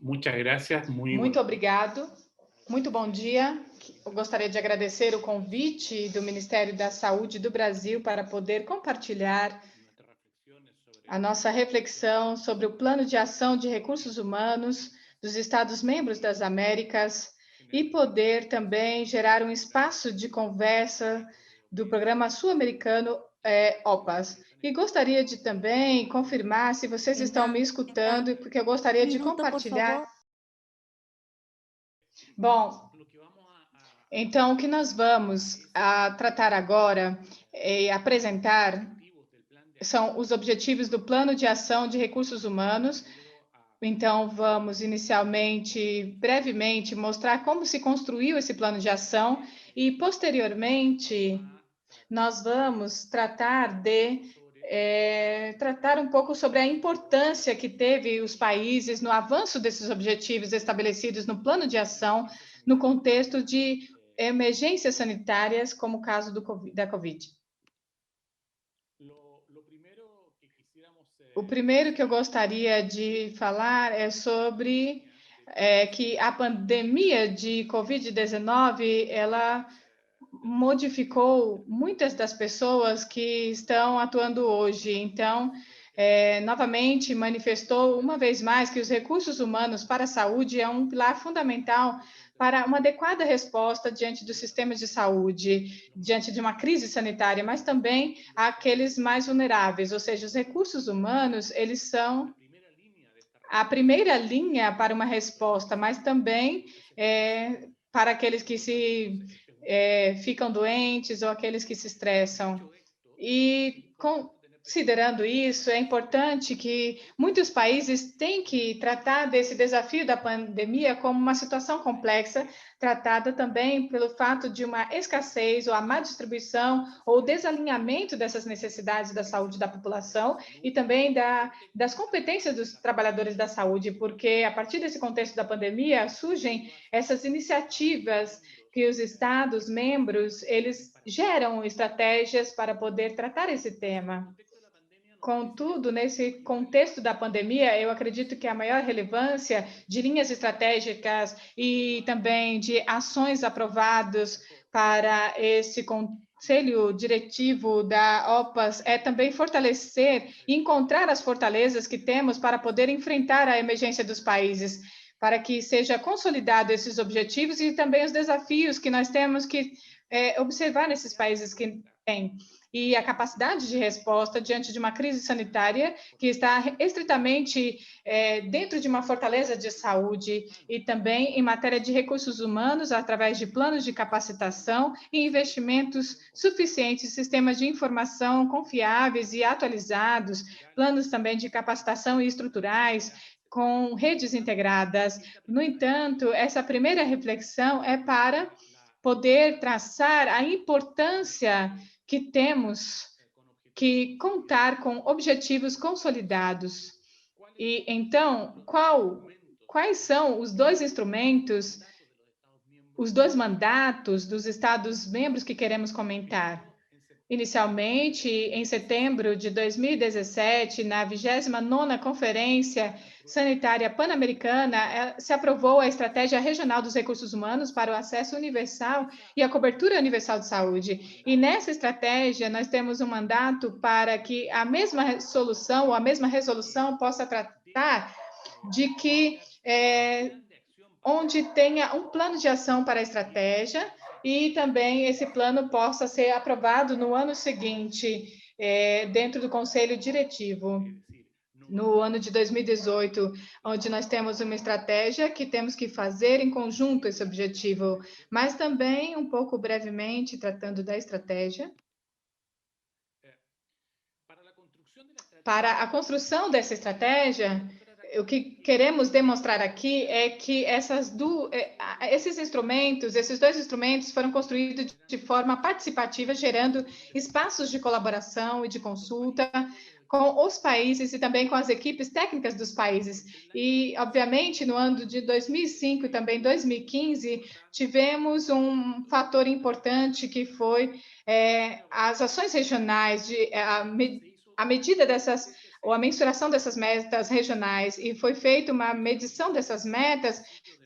Muchas gracias, muy Muito bueno. obrigado. Muito bom dia. Eu gostaria de agradecer o convite do Ministério da Saúde do Brasil para poder compartilhar a nossa reflexão sobre o Plano de Ação de Recursos Humanos dos Estados-membros das Américas e poder também gerar um espaço de conversa do Programa Sul-Americano OPAS. E gostaria de também confirmar se vocês estão me escutando, porque eu gostaria de Minuto, por compartilhar. favor. Bom, então o que nós vamos tratar agora e apresentar são os objetivos do Plano de Ação de Recursos Humanos. Então, vamos inicialmente, brevemente, mostrar como se construiu esse plano de ação e, posteriormente, nós vamos tratar tratar um pouco sobre a importância que teve os países no avanço desses objetivos estabelecidos no plano de ação no contexto de emergências sanitárias, como o caso da Covid. O primeiro que eu gostaria de falar é sobre que a pandemia de Covid-19, ela modificou muitas das pessoas que estão atuando hoje. Então, novamente, manifestou uma vez mais que os recursos humanos para a saúde é um pilar fundamental para uma adequada resposta diante dos sistemas de saúde, diante de uma crise sanitária, mas também aqueles mais vulneráveis, ou seja, os recursos humanos, eles são a primeira linha para uma resposta, mas também para aqueles que ficam doentes ou aqueles que se estressam. E considerando isso, é importante que muitos países têm que tratar desse desafio da pandemia como uma situação complexa, tratada também pelo fato de uma escassez ou a má distribuição ou desalinhamento dessas necessidades da saúde da população e também das competências dos trabalhadores da saúde, porque a partir desse contexto da pandemia surgem essas iniciativas que os Estados membros, eles geram estratégias para poder tratar esse tema. Contudo, nesse contexto da pandemia, eu acredito que a maior relevância de linhas estratégicas e também de ações aprovadas para esse Conselho Diretivo da OPAS é também fortalecer e encontrar as fortalezas que temos para poder enfrentar a emergência dos países, para que seja consolidado esses objetivos e também os desafios que nós temos que observar nesses países que têm. E a capacidade de resposta diante de uma crise sanitária que está estritamente dentro de uma fortaleza de saúde e também em matéria de recursos humanos, através de planos de capacitação e investimentos suficientes em sistemas de informação confiáveis e atualizados, planos também de capacitação e estruturais, com redes integradas. No entanto, essa primeira reflexão é para poder traçar a importância que temos que contar com objetivos consolidados. E então, quais são os dois instrumentos, os dois mandatos dos Estados-membros que queremos comentar? Inicialmente, em setembro de 2017, na 29ª Conferência Sanitária Pan-Americana, se aprovou a Estratégia Regional dos Recursos Humanos para o Acesso Universal e a Cobertura Universal de Saúde. E nessa estratégia, nós temos um mandato para que a mesma solução ou a mesma resolução possa tratar de que onde tenha um plano de ação para a estratégia e também esse plano possa ser aprovado no ano seguinte, dentro do Conselho Diretivo, no ano de 2018, onde nós temos uma estratégia que temos que fazer em conjunto esse objetivo, mas também, um pouco brevemente, tratando da estratégia, para a construção dessa estratégia, o que queremos demonstrar aqui é que esses dois instrumentos foram construídos de forma participativa, gerando espaços de colaboração e de consulta com os países e também com as equipes técnicas dos países. E, obviamente, no ano de 2005 e também 2015, tivemos um fator importante que foi as ações regionais, à medida dessas ou a mensuração dessas metas regionais, e foi feita uma medição dessas metas.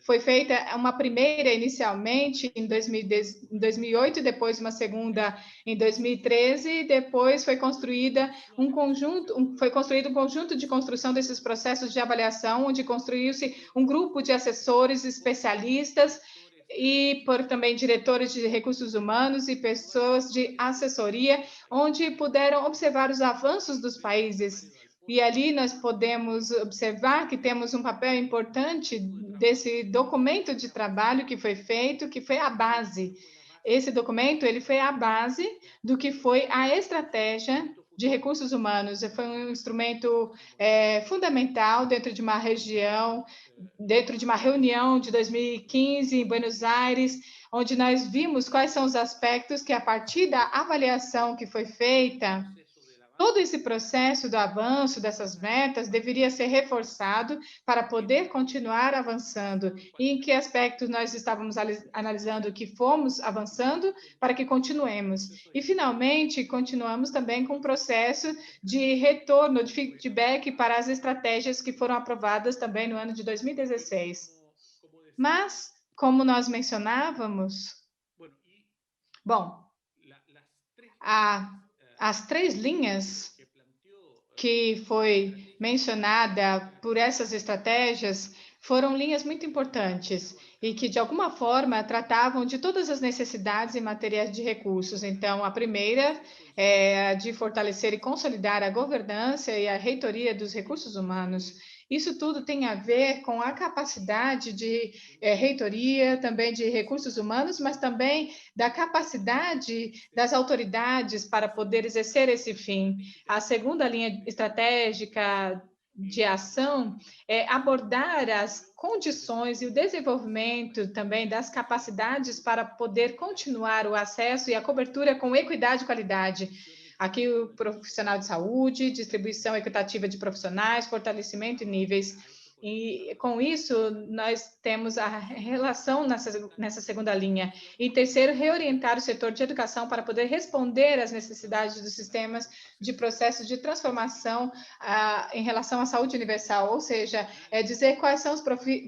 Foi feita uma primeira inicialmente em 2008, depois uma segunda em 2013, e depois foi construído um conjunto de construção desses processos de avaliação, onde construiu-se um grupo de assessores especialistas e por também diretores de recursos humanos e pessoas de assessoria, onde puderam observar os avanços dos países. E ali nós podemos observar que temos um papel importante desse documento de trabalho que foi feito, que foi a base. Esse documento ele foi a base do que foi a estratégia de recursos humanos. Foi um instrumento fundamental dentro de uma região, dentro de uma reunião de 2015 em Buenos Aires, onde nós vimos quais são os aspectos que, a partir da avaliação que foi feita, todo esse processo do avanço dessas metas deveria ser reforçado para poder continuar avançando. E em que aspectos nós estávamos analisando que fomos avançando para que continuemos. E, finalmente, continuamos também com o processo de retorno, de feedback para as estratégias que foram aprovadas também no ano de 2016. Mas, como nós mencionávamos, bom, as 3 linhas que foi mencionada por essas estratégias foram linhas muito importantes e que, de alguma forma, tratavam de todas as necessidades em matéria de recursos. Então, a primeira é a de fortalecer e consolidar a governança e a reitoria dos recursos humanos. Isso tudo tem a ver com a capacidade de reitoria, também de recursos humanos, mas também da capacidade das autoridades para poder exercer esse fim. A segunda linha estratégica de ação é abordar as condições e o desenvolvimento também das capacidades para poder continuar o acesso e a cobertura com equidade e qualidade. Aqui o profissional de saúde, distribuição equitativa de profissionais, fortalecimento e níveis. E com isso, nós temos a relação nessa segunda linha. E terceiro, reorientar o setor de educação para poder responder às necessidades dos sistemas de processo de transformação em relação à saúde universal, ou seja, dizer quais são os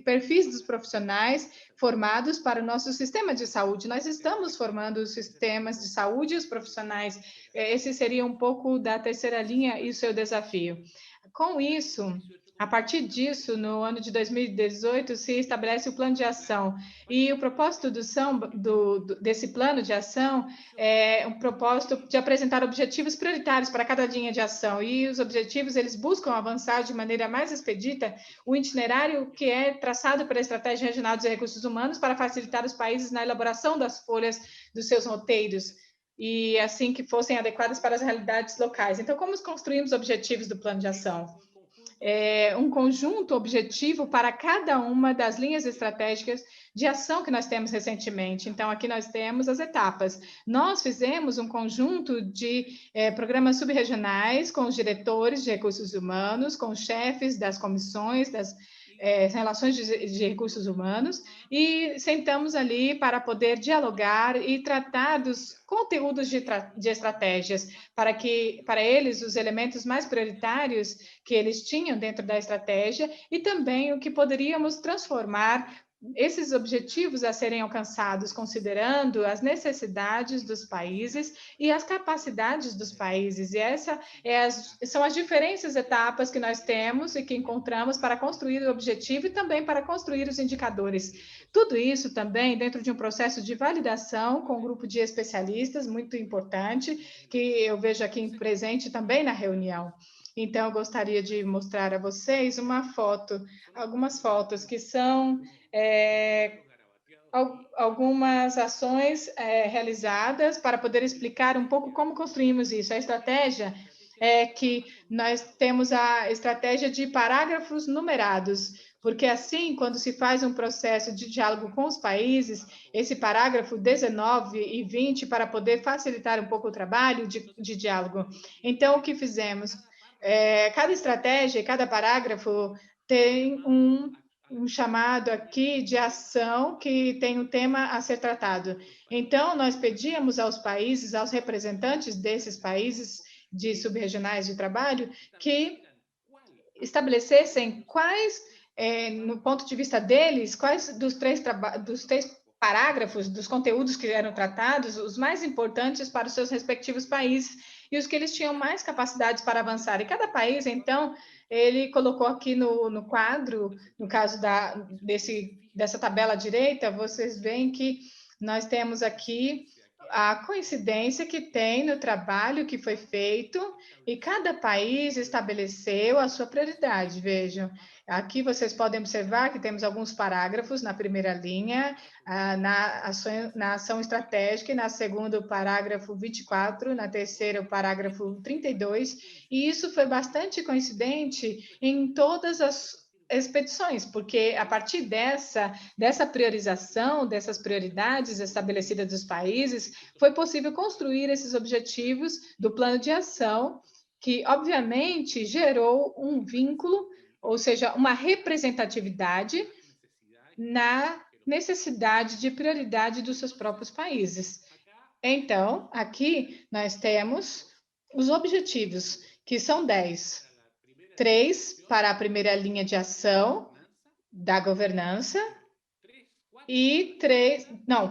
perfis dos profissionais formados para o nosso sistema de saúde. Nós estamos formando os sistemas de saúde e os profissionais. Esse seria um pouco da terceira linha e o seu desafio. Com isso, a partir disso, no ano de 2018, se estabelece o plano de ação. E o propósito desse plano de ação é um propósito de apresentar objetivos prioritários para cada linha de ação. E os objetivos, eles buscam avançar de maneira mais expedita o itinerário que é traçado pela Estratégia Regional dos Recursos Humanos para facilitar os países na elaboração das folhas dos seus roteiros e assim que fossem adequadas para as realidades locais. Então, como construímos objetivos do plano de ação? Um conjunto objetivo para cada uma das linhas estratégicas de ação que nós temos recentemente. Então, aqui nós temos as etapas. Nós fizemos um conjunto de programas subregionais com os diretores de recursos humanos, com os chefes das comissões, das relações de recursos humanos, e sentamos ali para poder dialogar e tratar dos conteúdos de estratégias, para eles os elementos mais prioritários que eles tinham dentro da estratégia e também o que poderíamos transformar esses objetivos a serem alcançados, considerando as necessidades dos países e as capacidades dos países. E são as diferentes etapas que nós temos e que encontramos para construir o objetivo e também para construir os indicadores. Tudo isso também dentro de um processo de validação com um grupo de especialistas muito importante, que eu vejo aqui presente também na reunião. Então, eu gostaria de mostrar a vocês algumas fotos que são algumas ações realizadas para poder explicar um pouco como construímos isso. A estratégia é que nós temos a estratégia de parágrafos numerados, porque assim, quando se faz um processo de diálogo com os países, esse parágrafo 19 e 20, para poder facilitar um pouco o trabalho de diálogo. Então, o que fizemos? Cada estratégia, cada parágrafo tem um chamado aqui de ação que tem um tema a ser tratado. Então, nós pedíamos aos países, aos representantes desses países de subregionais de trabalho, que estabelecessem quais, no ponto de vista deles, quais dos três parágrafos dos conteúdos que eram tratados, os mais importantes para os seus respectivos países e os que eles tinham mais capacidades para avançar. E cada país, então, ele colocou aqui no quadro, no caso dessa tabela à direita, vocês veem que nós temos aqui a coincidência que tem no trabalho que foi feito e cada país estabeleceu a sua prioridade. Vejam, aqui vocês podem observar que temos alguns parágrafos na primeira linha, na ação estratégica, e na segunda, o parágrafo 24, na terceira, o parágrafo 32, e isso foi bastante coincidente em todas as expedições, porque a partir dessa priorização, dessas prioridades estabelecidas dos países, foi possível construir esses objetivos do plano de ação, que obviamente gerou um vínculo, ou seja, uma representatividade na necessidade de prioridade dos seus próprios países. Então, aqui nós temos os objetivos, que são 10. 3 para a primeira linha de ação da governança e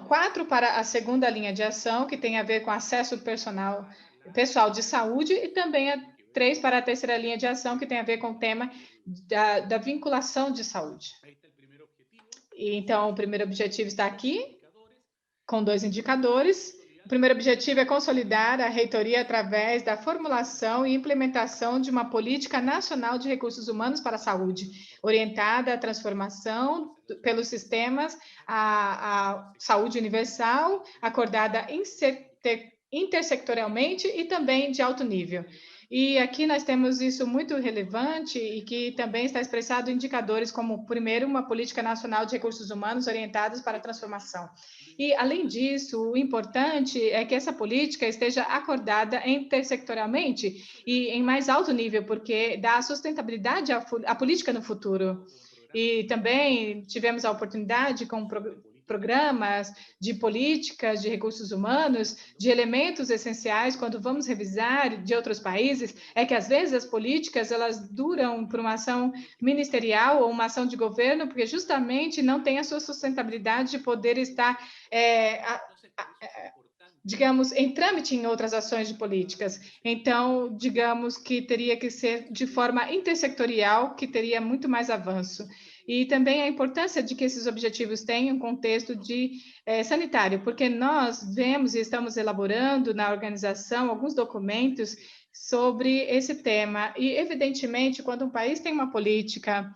4 para a segunda linha de ação, que tem a ver com acesso pessoal de saúde, e também 3 para a terceira linha de ação, que tem a ver com o tema da vinculação de saúde. Então, o primeiro objetivo está aqui, com 2 indicadores. O primeiro objetivo é consolidar a reitoria através da formulação e implementação de uma política nacional de recursos humanos para a saúde, orientada à transformação pelos sistemas, a saúde universal, acordada intersectorialmente e também de alto nível. E aqui nós temos isso muito relevante e que também está expressado em indicadores como, primeiro, uma política nacional de recursos humanos orientados para a transformação. E, além disso, o importante é que essa política esteja acordada intersectorialmente e em mais alto nível, porque dá sustentabilidade à política no futuro. E também tivemos a oportunidade, com programas de políticas de recursos humanos, de elementos essenciais, quando vamos revisar de outros países, é que às vezes as políticas elas duram por uma ação ministerial ou uma ação de governo, porque justamente não tem a sua sustentabilidade de poder estar, digamos, em trâmite em outras ações de políticas. Então, digamos que teria que ser de forma intersectorial, que teria muito mais avanço. E também a importância de que esses objetivos tenham um contexto sanitário, porque nós vemos e estamos elaborando na organização alguns documentos sobre esse tema. E, evidentemente, quando um país tem uma política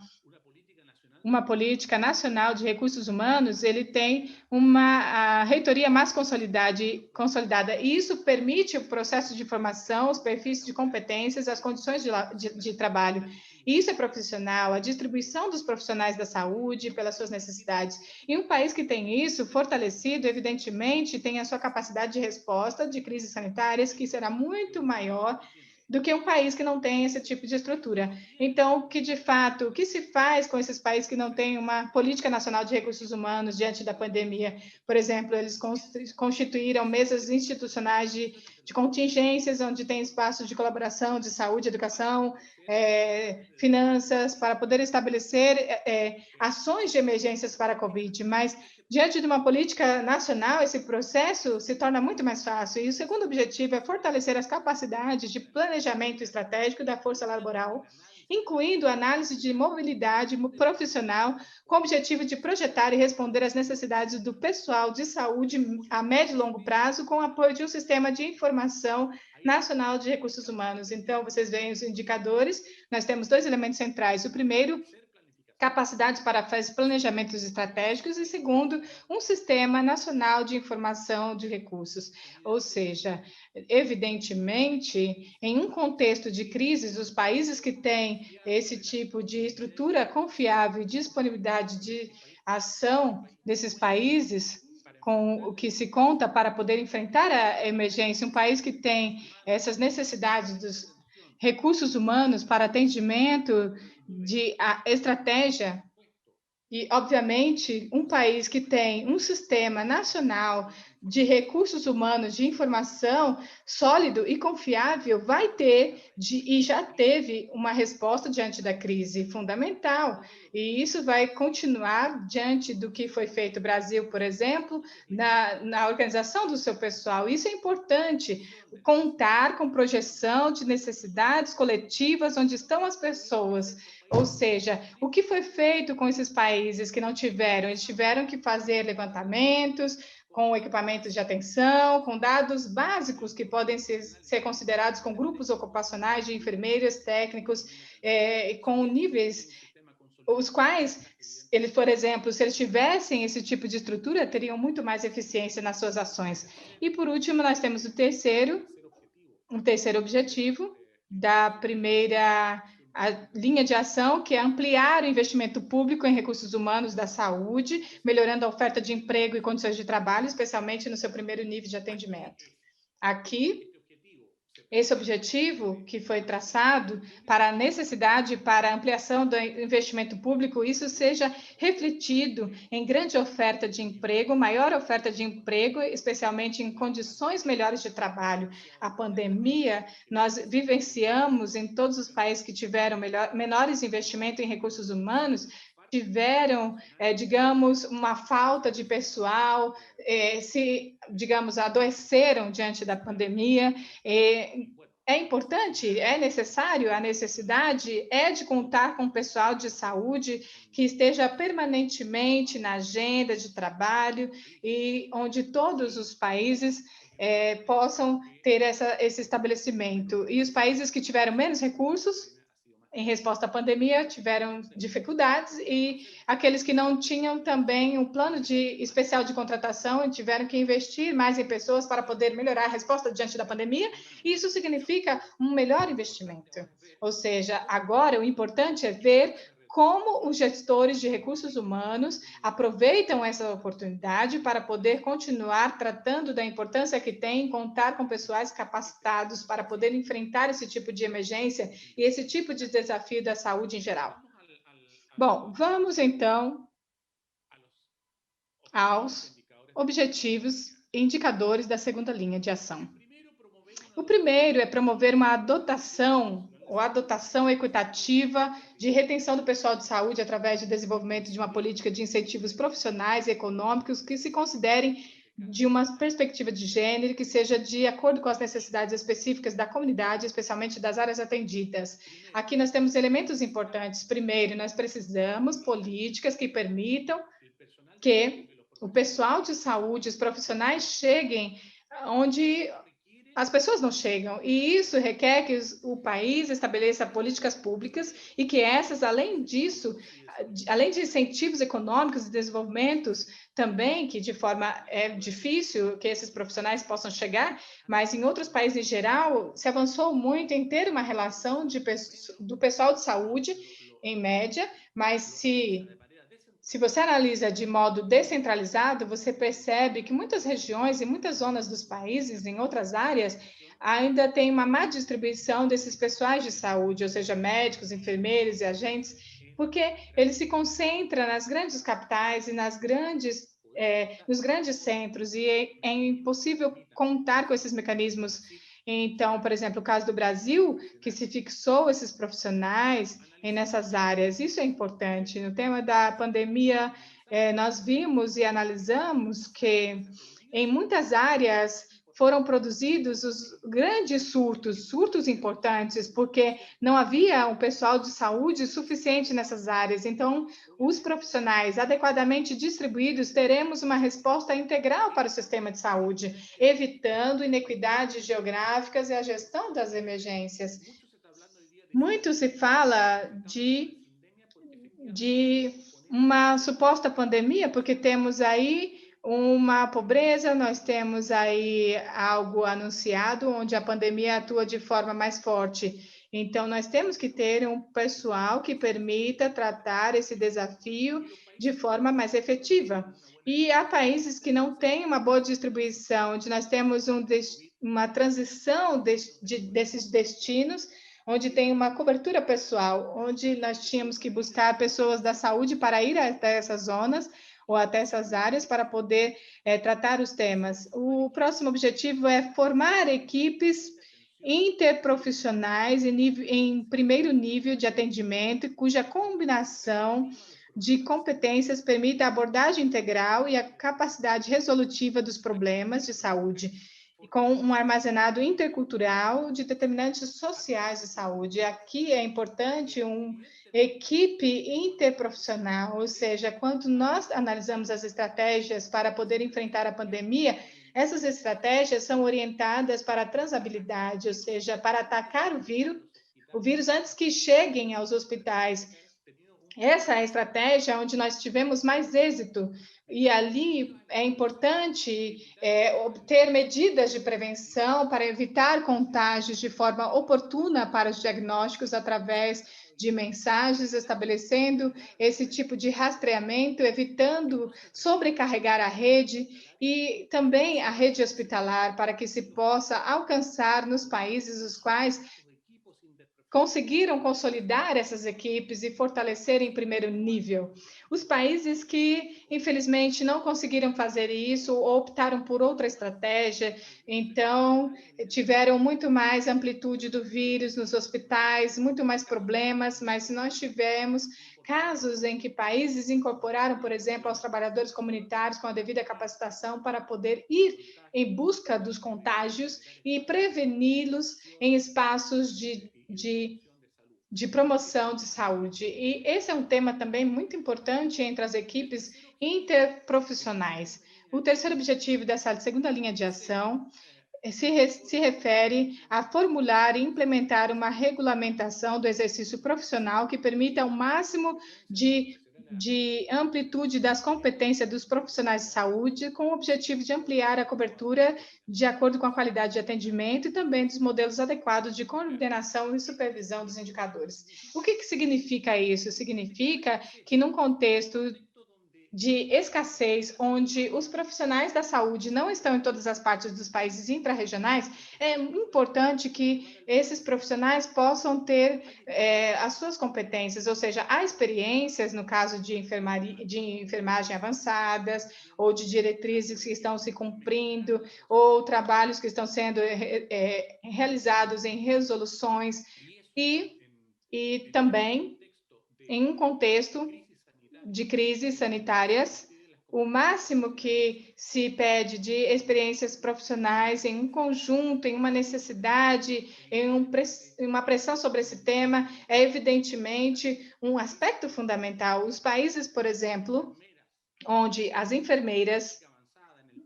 nacional de recursos humanos, ele tem uma reitoria mais consolidada, e isso permite o processo de formação, os perfis de competências, as condições de trabalho. Isso é profissional, a distribuição dos profissionais da saúde pelas suas necessidades. E um país que tem isso fortalecido, evidentemente, tem a sua capacidade de resposta de crises sanitárias, que será muito maior do que um país que não tem esse tipo de estrutura. Então, o que se faz com esses países que não têm uma política nacional de recursos humanos diante da pandemia? Por exemplo, eles constituíram mesas institucionais de contingências, onde tem espaços de colaboração de saúde, educação, finanças, para poder estabelecer ações de emergências para a Covid, mas diante de uma política nacional, esse processo se torna muito mais fácil. E o segundo objetivo é fortalecer as capacidades de planejamento estratégico da força laboral, incluindo análise de mobilidade profissional, com o objetivo de projetar e responder às necessidades do pessoal de saúde a médio e longo prazo, com o apoio de um sistema de informação nacional de recursos humanos. Então, vocês veem os indicadores, nós temos 2 elementos centrais. O primeiro, capacidade para fazer planejamentos estratégicos, e segundo, um sistema nacional de informação de recursos. Ou seja, evidentemente, em um contexto de crises, os países que têm esse tipo de estrutura confiável e disponibilidade de ação desses países, com o que se conta para poder enfrentar a emergência, um país que tem essas necessidades dos recursos humanos para atendimento de estratégia, e, obviamente, um país que tem um sistema nacional de recursos humanos, de informação sólido e confiável, vai ter e já teve uma resposta diante da crise fundamental. E isso vai continuar diante do que foi feito no Brasil, por exemplo, na organização do seu pessoal. Isso é importante, contar com projeção de necessidades coletivas onde estão as pessoas. Ou seja, o que foi feito com esses países que não tiveram? Eles tiveram que fazer levantamentos com equipamentos de atenção, com dados básicos que podem ser considerados com grupos ocupacionais de enfermeiros, técnicos, com níveis os quais, eles, por exemplo, se eles tivessem esse tipo de estrutura, teriam muito mais eficiência nas suas ações. E, por último, nós temos um terceiro objetivo da primeira linha de ação, que é ampliar o investimento público em recursos humanos da saúde, melhorando a oferta de emprego e condições de trabalho, especialmente no seu primeiro nível de atendimento. Aqui, esse objetivo que foi traçado para a necessidade, para a ampliação do investimento público, isso seja refletido em grande oferta de emprego, maior oferta de emprego, especialmente em condições melhores de trabalho. A pandemia, nós vivenciamos em todos os países que tiveram menores investimentos em recursos humanos, tiveram, digamos, uma falta de pessoal, digamos, adoeceram diante da pandemia. É importante, é necessário, a necessidade é de contar com pessoal de saúde que esteja permanentemente na agenda de trabalho e onde todos os países possam ter esse estabelecimento. E os países que tiveram menos recursos, em resposta à pandemia, tiveram dificuldades, e aqueles que não tinham também um plano especial de contratação tiveram que investir mais em pessoas para poder melhorar a resposta diante da pandemia, e isso significa um melhor investimento. Ou seja, agora o importante é ver como os gestores de recursos humanos aproveitam essa oportunidade para poder continuar tratando da importância que tem contar com pessoais capacitados para poder enfrentar esse tipo de emergência e esse tipo de desafio da saúde em geral. Bom, vamos então aos objetivos e indicadores da segunda linha de ação. O primeiro é promover uma adotação equitativa de retenção do pessoal de saúde através do desenvolvimento de uma política de incentivos profissionais e econômicos que se considerem de uma perspectiva de gênero, que seja de acordo com as necessidades específicas da comunidade, especialmente das áreas atendidas. Aqui nós temos elementos importantes. Primeiro, nós precisamos políticas que permitam que o pessoal de saúde, os profissionais cheguem onde as pessoas não chegam, e isso requer que o país estabeleça políticas públicas e que essas, além disso, além de incentivos econômicos e desenvolvimentos também, que de forma é difícil que esses profissionais possam chegar, mas em outros países em geral se avançou muito em ter uma relação do pessoal de saúde, em média, mas se você analisa de modo descentralizado, você percebe que muitas regiões e muitas zonas dos países, em outras áreas, ainda tem uma má distribuição desses pessoais de saúde, ou seja, médicos, enfermeiros e agentes, porque ele se concentra nas grandes capitais e nos grandes centros, e é impossível contar com esses mecanismos. Então, por exemplo, o caso do Brasil, que se fixou esses profissionais nessas áreas, isso é importante. No tema da pandemia, nós vimos e analisamos que em muitas áreas foram produzidos os grandes surtos importantes, porque não havia um pessoal de saúde suficiente nessas áreas. Então, os profissionais adequadamente distribuídos, teremos uma resposta integral para o sistema de saúde, evitando inequidades geográficas e a gestão das emergências. Muito se fala de uma suposta pandemia, porque temos aí uma pobreza, nós temos aí algo anunciado onde a pandemia atua de forma mais forte. Então, nós temos que ter um pessoal que permita tratar esse desafio de forma mais efetiva. E há países que não têm uma boa distribuição, onde nós temos uma transição desses destinos, onde tem uma cobertura pessoal, onde nós tínhamos que buscar pessoas da saúde para ir até essas zonas, ou até essas áreas para poder tratar os temas. O próximo objetivo é formar equipes interprofissionais em primeiro nível de atendimento, cuja combinação de competências permite a abordagem integral e a capacidade resolutiva dos problemas de saúde, com um armazenado intercultural de determinantes sociais de saúde. Aqui é importante uma equipe interprofissional, ou seja, quando nós analisamos as estratégias para poder enfrentar a pandemia, essas estratégias são orientadas para a transabilidade, ou seja, para atacar o vírus antes que cheguem aos hospitais. Essa é a estratégia onde nós tivemos mais êxito, e ali é importante obter medidas de prevenção para evitar contágios de forma oportuna para os diagnósticos através de mensagens, estabelecendo esse tipo de rastreamento, evitando sobrecarregar a rede e também a rede hospitalar, para que se possa alcançar nos países os quais conseguiram consolidar essas equipes e fortalecer em primeiro nível. Os países que, infelizmente, não conseguiram fazer isso ou optaram por outra estratégia, então, tiveram muito mais amplitude do vírus nos hospitais, muito mais problemas, mas se nós tivermos casos em que países incorporaram, por exemplo, aos trabalhadores comunitários com a devida capacitação para poder ir em busca dos contágios e preveni-los em espaços de promoção de saúde. E esse é um tema também muito importante entre as equipes interprofissionais. O terceiro objetivo dessa segunda linha de ação se refere a formular e implementar uma regulamentação do exercício profissional que permita o máximo de amplitude das competências dos profissionais de saúde, com o objetivo de ampliar a cobertura de acordo com a qualidade de atendimento e também dos modelos adequados de coordenação e supervisão dos indicadores. O que significa isso? Significa que, num contexto de escassez, onde os profissionais da saúde não estão em todas as partes dos países intrarregionais, é importante que esses profissionais possam ter as suas competências, ou seja, há experiências no caso de enfermagem avançadas, ou de diretrizes que estão se cumprindo, ou trabalhos que estão sendo realizados em resoluções, e também em um contexto de crises sanitárias, o máximo que se pede de experiências profissionais em um conjunto, em uma necessidade, em uma pressão sobre esse tema, é evidentemente um aspecto fundamental. Os países, por exemplo, onde as enfermeiras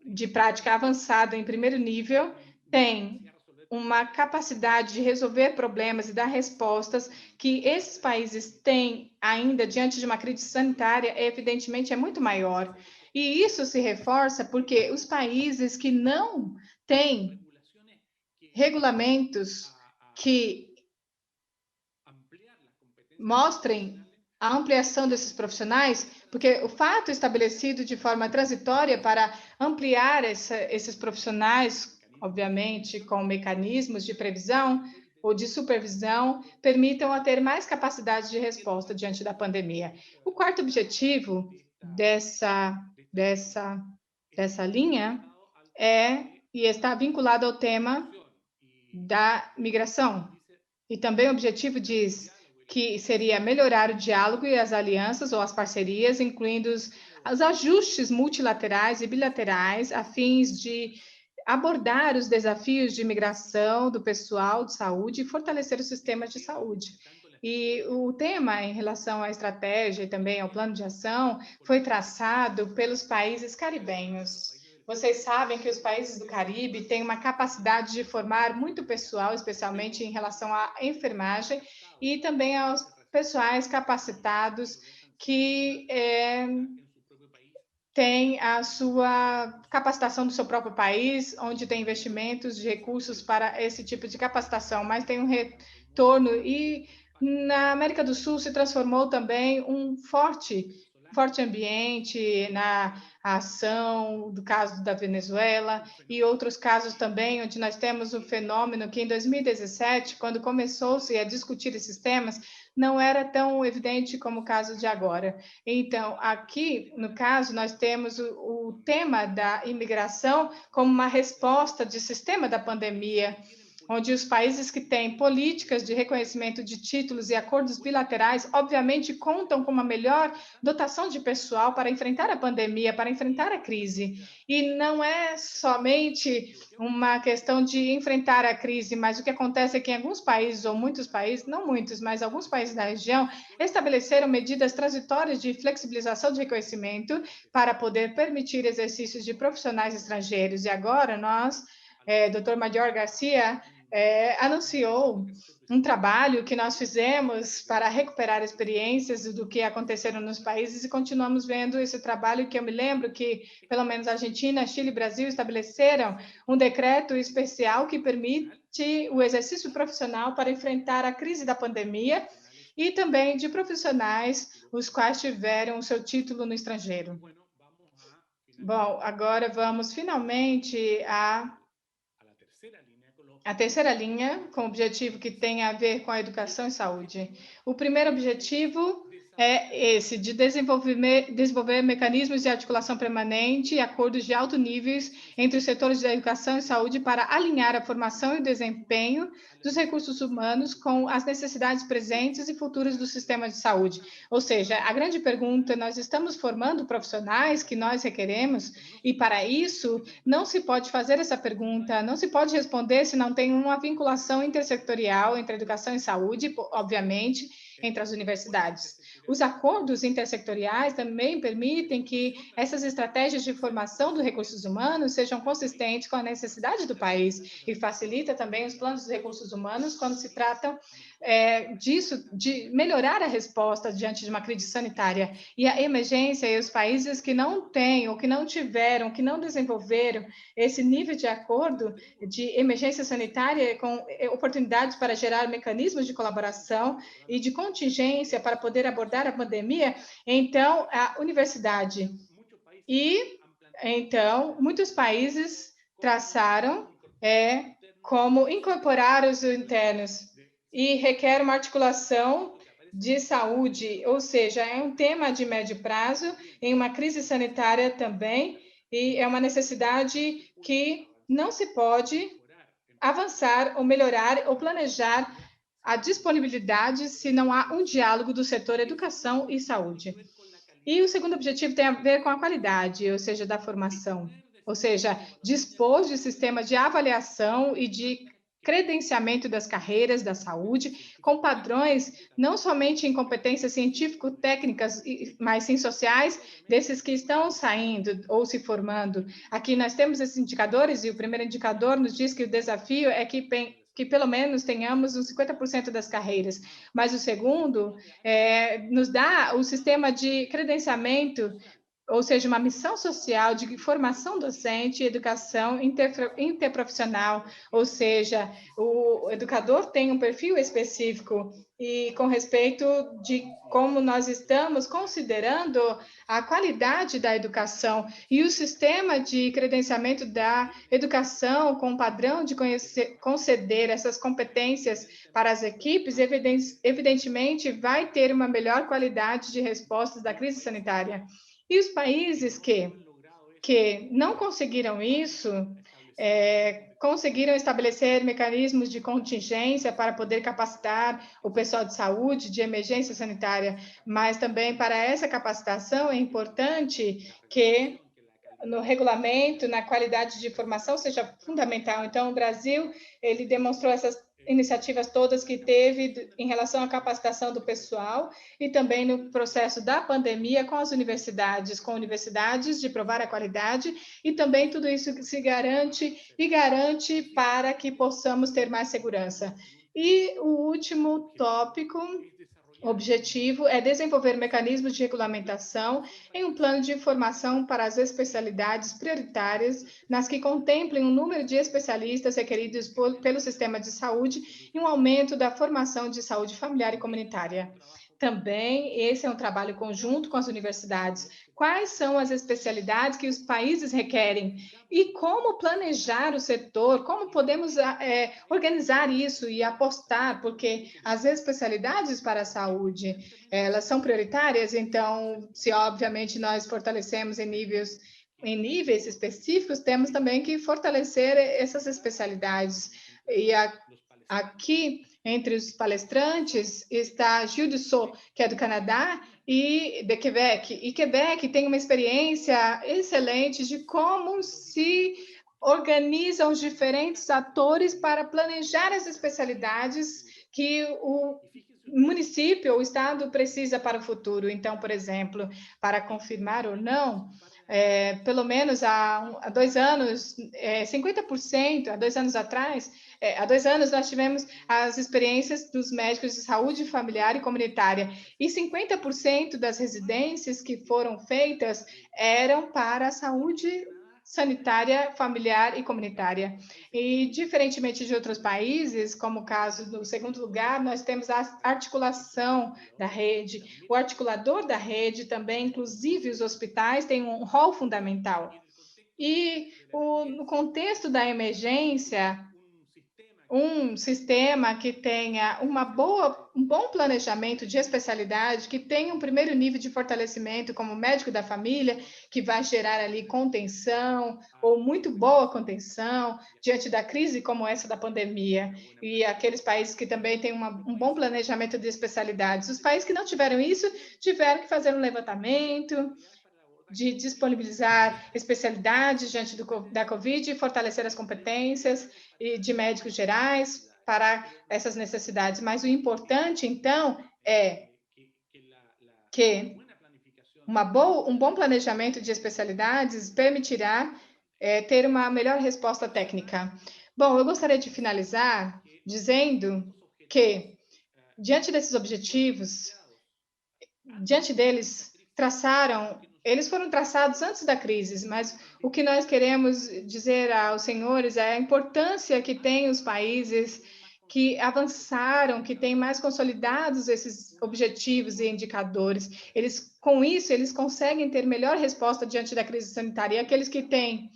de prática avançada em primeiro nível têm uma capacidade de resolver problemas e dar respostas que esses países têm ainda diante de uma crise sanitária, evidentemente, é muito maior. E isso se reforça porque os países que não têm regulamentos que mostrem a ampliação desses profissionais, porque o fato estabelecido de forma transitória para ampliar esses profissionais, obviamente, com mecanismos de previsão ou de supervisão, permitam a ter mais capacidade de resposta diante da pandemia. O quarto objetivo dessa linha e está vinculado ao tema da migração. E também o objetivo diz que seria melhorar o diálogo e as alianças ou as parcerias, incluindo os ajustes multilaterais e bilaterais, a fins de abordar os desafios de migração do pessoal de saúde e fortalecer os sistemas de saúde. E o tema em relação à estratégia e também ao plano de ação foi traçado pelos países caribenhos. Vocês sabem que os países do Caribe têm uma capacidade de formar muito pessoal, especialmente em relação à enfermagem, e também aos pessoais capacitados que têm a sua capacitação do seu próprio país, onde tem investimentos de recursos para esse tipo de capacitação, mas tem um retorno. E na América do Sul se transformou também um forte forte ambiente na ação do caso da Venezuela e outros casos também, onde nós temos um fenômeno que em 2017, quando começou-se a discutir esses temas, não era tão evidente como o caso de agora. Então, aqui, no caso, nós temos o tema da imigração como uma resposta de sistema da pandemia, onde os países que têm políticas de reconhecimento de títulos e acordos bilaterais, obviamente, contam com uma melhor dotação de pessoal para enfrentar a pandemia, para enfrentar a crise. E não é somente uma questão de enfrentar a crise, mas o que acontece é que em alguns países, ou muitos países, não muitos, mas alguns países da região, estabeleceram medidas transitórias de flexibilização de reconhecimento para poder permitir exercícios de profissionais estrangeiros. E agora nós, Dr. Major Garcia, anunciou um trabalho que nós fizemos para recuperar experiências do que aconteceram nos países e continuamos vendo esse trabalho que eu me lembro que, pelo menos, Argentina, Chile e Brasil estabeleceram um decreto especial que permite o exercício profissional para enfrentar a crise da pandemia e também de profissionais os quais tiveram o seu título no estrangeiro. Bom, agora vamos finalmente a terceira linha, com o objetivo que tem a ver com a educação e saúde. O primeiro objetivo é esse, de desenvolver mecanismos de articulação permanente e acordos de alto nível entre os setores da educação e saúde para alinhar a formação e o desempenho dos recursos humanos com as necessidades presentes e futuras do sistema de saúde. Ou seja, a grande pergunta, nós estamos formando profissionais que nós requeremos e, para isso, não se pode fazer essa pergunta, não se pode responder se não tem uma vinculação intersetorial entre educação e saúde, obviamente, entre as universidades. Os acordos intersectoriais também permitem que essas estratégias de formação dos recursos humanos sejam consistentes com a necessidade do país e facilita também os planos dos recursos humanos quando se tratam disso, de melhorar a resposta diante de uma crise sanitária. E a emergência e os países que não têm, ou que não tiveram, que não desenvolveram esse nível de acordo de emergência sanitária com oportunidades para gerar mecanismos de colaboração e de contingência para poder abordar a pandemia, então, a universidade. E, então, muitos países traçaram como incorporar os internos e requer uma articulação de saúde, ou seja, é um tema de médio prazo, em uma crise sanitária também, e é uma necessidade que não se pode avançar ou melhorar ou planejar a disponibilidade se não há um diálogo do setor educação e saúde. E o segundo objetivo tem a ver com a qualidade, ou seja, da formação. Ou seja, dispor de sistema de avaliação e de credenciamento das carreiras da saúde, com padrões não somente em competências científico-técnicas, mas sim sociais, desses que estão saindo ou se formando. Aqui nós temos esses indicadores, e o primeiro indicador nos diz que o desafio é que pelo menos tenhamos uns 50% das carreiras. Mas o segundo nos dá o sistema de credenciamento, ou seja, uma missão social de formação docente e educação interprofissional, ou seja, o educador tem um perfil específico e com respeito de como nós estamos considerando a qualidade da educação e o sistema de credenciamento da educação com padrão de conceder essas competências para as equipes, evidentemente vai ter uma melhor qualidade de respostas da crise sanitária. E os países que não conseguiram isso, conseguiram estabelecer mecanismos de contingência para poder capacitar o pessoal de saúde, de emergência sanitária, mas também para essa capacitação é importante que no regulamento, na qualidade de formação seja fundamental. Então, o Brasil, ele demonstrou essas iniciativas todas que teve em relação à capacitação do pessoal e também no processo da pandemia com as universidades, de provar a qualidade e também tudo isso se garante para que possamos ter mais segurança. E o último tópico, objetivo é desenvolver mecanismos de regulamentação em um plano de formação para as especialidades prioritárias, nas que contemplem um número de especialistas requeridos pelo sistema de saúde e um aumento da formação de saúde familiar e comunitária. também, esse é um trabalho conjunto com as universidades. Quais são as especialidades que os países requerem? E como planejar o setor? Como podemos organizar isso e apostar? Porque as especialidades para a saúde, elas são prioritárias, então, se obviamente nós fortalecemos em níveis específicos, temos também que fortalecer essas especialidades. E aqui, entre os palestrantes, está Gilles Dussault, que é do Canadá, e de Quebec. E Quebec tem uma experiência excelente de como se organizam os diferentes atores para planejar as especialidades que o município ou o estado precisa para o futuro. Então, por exemplo, para confirmar ou não, pelo menos há 2 anos, 50%, há 2 anos atrás, há 2 anos nós tivemos as experiências dos médicos de saúde familiar e comunitária, e 50% das residências que foram feitas eram para a saúde sanitária, familiar e comunitária. E, diferentemente de outros países, como o caso do segundo lugar, nós temos a articulação da rede. O articulador da rede também, inclusive os hospitais, tem um rol fundamental. E no contexto da emergência, um sistema que tenha um bom planejamento de especialidade, que tenha um primeiro nível de fortalecimento como médico da família, que vai gerar ali contenção, ou muito boa contenção, diante da crise como essa da pandemia, e aqueles países que também têm um bom planejamento de especialidades. Os países que não tiveram isso, tiveram que fazer um levantamento, de disponibilizar especialidades diante da Covid e fortalecer as competências de médicos gerais para essas necessidades. Mas o importante, então, é que um bom planejamento de especialidades permitirá ter uma melhor resposta técnica. Bom, eu gostaria de finalizar dizendo que, diante desses objetivos, diante deles, eles foram traçados antes da crise, mas o que nós queremos dizer aos senhores é a importância que têm os países que avançaram, que têm mais consolidados esses objetivos e indicadores. Com isso, eles conseguem ter melhor resposta diante da crise sanitária. E aqueles que têm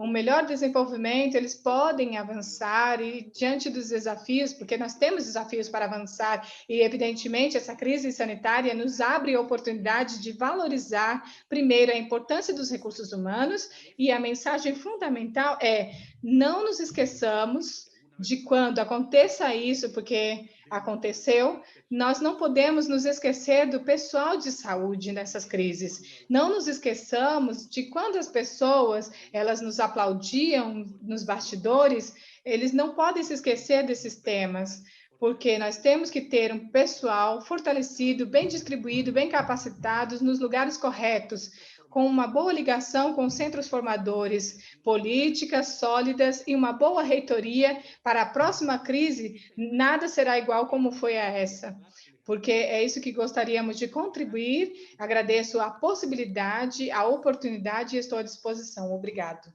um melhor desenvolvimento, eles podem avançar e diante dos desafios, porque nós temos desafios para avançar e, evidentemente, essa crise sanitária nos abre a oportunidade de valorizar, primeiro, a importância dos recursos humanos, e a mensagem fundamental é: não nos esqueçamos de quando aconteça isso, porque aconteceu, nós não podemos nos esquecer do pessoal de saúde nessas crises. Não nos esqueçamos de quando as pessoas, elas nos aplaudiam nos bastidores, eles não podem se esquecer desses temas, porque nós temos que ter um pessoal fortalecido, bem distribuído, bem capacitados nos lugares corretos, com uma boa ligação com centros formadores, políticas sólidas e uma boa reitoria para a próxima crise, nada será igual como foi a essa. Porque é isso que gostaríamos de contribuir. Agradeço a possibilidade, a oportunidade e estou à disposição. Obrigado.